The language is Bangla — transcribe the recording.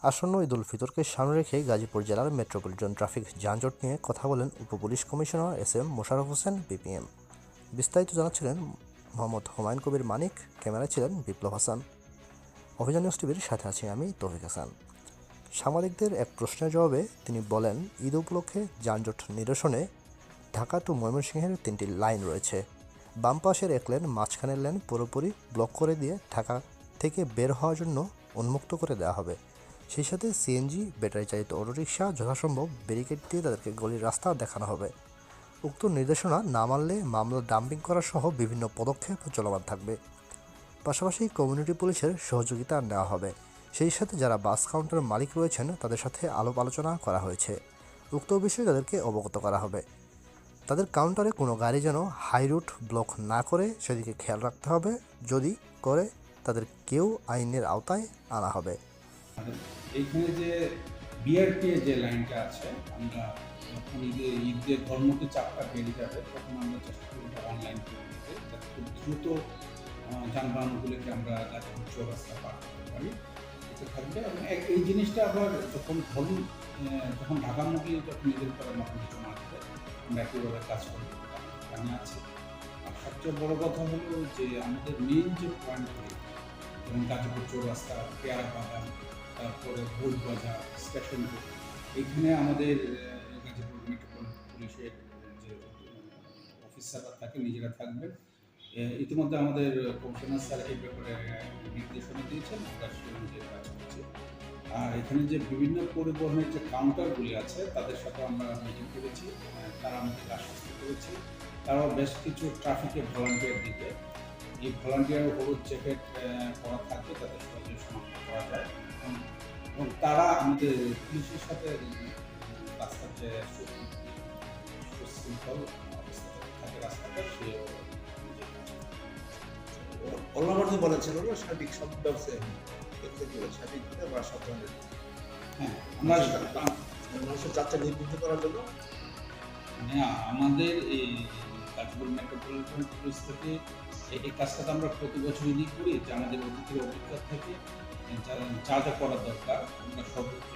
আসন্ন ঈদুল ফিতরকে সামনে রেখে গাজীপুর জেলার মেট্রোপলিটন ট্রাফিক যানজট নিয়ে কথা বলেন উপপুলিশ commissioner S M Mosharraf Hossain BPM. বিস্তারিত জানাচ্ছিলেন মোহাম্মদ হুমায়ুন কবির মানিক, ক্যামেরায় ছিলেন বিপ্লব হাসান। অভিযান নিউজ টিভির সাথে আছি আমি তৌফিক হাসান। সাংবাদিকদের এক প্রশ্নের জবাবে তিনি বলেন, ঈদ উপলক্ষে যানজট নিরসনে ঢাকা টু ময়মনসিংহের 3টি লাইন রয়েছে। বাম পাশের এক লেন, মাঝখানের লেন পুরোপুরি ব্লক করে দিয়ে ঢাকা থেকে বের হওয়ার জন্য উন্মুক্ত করে দেওয়া হবে। সেই সাথে সিএনজি, ব্যাটারি চালিত অটোরিকশা যথাসম্ভব ব্যারিকেড দিয়ে তাদেরকে গলির রাস্তা দেখানো হবে। উক্ত নির্দেশনা না মানলে মামলা ডাম্পিং করা সহ বিভিন্ন পদক্ষেপ চলমান থাকবে। পাশাপাশি কমিউনিটি পুলিশের সহযোগিতা নেওয়া হবে। সেই সাথে যারা বাস কাউন্টার মালিক রয়েছেন তাদের সাথে আলাপ আলোচনা করা হয়েছে। উক্ত বিষয়ে তাদেরকে অবগত করা হবে। তাদের কাউন্টারে কোনো গাড়ি যেন হাই রুট ব্লক না করে সেদিকে খেয়াল রাখতে হবে। যদি করে তাদের কেউ আইনের আওতায় আনা হবে। এইখানে যে বিআরটি যে লাইনটা আছে, আমরা যখন ঈদের ধর্মকে চাপটা বেড়ে যাবে তখন আমরা চেষ্টা করব অনলাইন করে দিতে, যাতে খুব দ্রুত যানবাহনগুলোকে আমরা গাজীপুর চৌরাস্তা পার করতে পারি। এটা থাকবে এবং এই জিনিসটা আবার যখন ঢাকামুখী যখন ঈদের পরে নতুন কিছু আসবে আমরা একইভাবে কাজ করতে জানা আছে। আর সবচেয়ে বড় কথা হলো যে আমাদের মেইন যে পয়েন্টগুলি, যেমন গাজীপুর চৌরাস্তা, পেয়ারা বাগান, তারপরে ভোজ বাজার, স্টেশন রোড, এখানে আমাদের গাজীপুর মেট্রোপলিটন পুলিশের যে অফিসাররা থাকে নিজেরা থাকবেন। ইতিমধ্যে আমাদের কমিশনার স্যার এই ব্যাপারে নির্দেশনা দিয়েছেন, আমরা সেই অনুযায়ী কাজ করছি। আর এখানে যে বিভিন্ন পরিবহনের যে কাউন্টারগুলি আছে তাদের সাথে আমরা মিটিং করেছি, তারা আমাদেরকে আশ্বস্ত করেছি তারাও বেশ কিছু ট্রাফিকে ভলান্টিয়ার দিতে। এই ভলান্টিয়ার হলুদ জ্যাকেট পরা থাকবে যাতে সহজে শনাক্ত করা যায়, এবং তারা আমাদের পুলিশের সাথে রাস্তার যে সুশৃঙ্খল অবস্থা থাকে রাস্তাটা সে অলরাউন্ডার যে বলেছিল না, সার্বিক সব ব্যবসায় সার্বিক বা সব ধরনের হ্যাঁ আমরা মানুষের যাত্রা নির্বিঘ্ন করার জন্য মানে আমাদের এই গাজীপুর মেট্রোপলিটন পুলিশ থেকে এই কাজটা তো আমরা প্রতি বছরই করি, যে আমাদের অতিথির অভিজ্ঞতা থেকে যা যা করা দরকার আমরা সর্বোচ্চ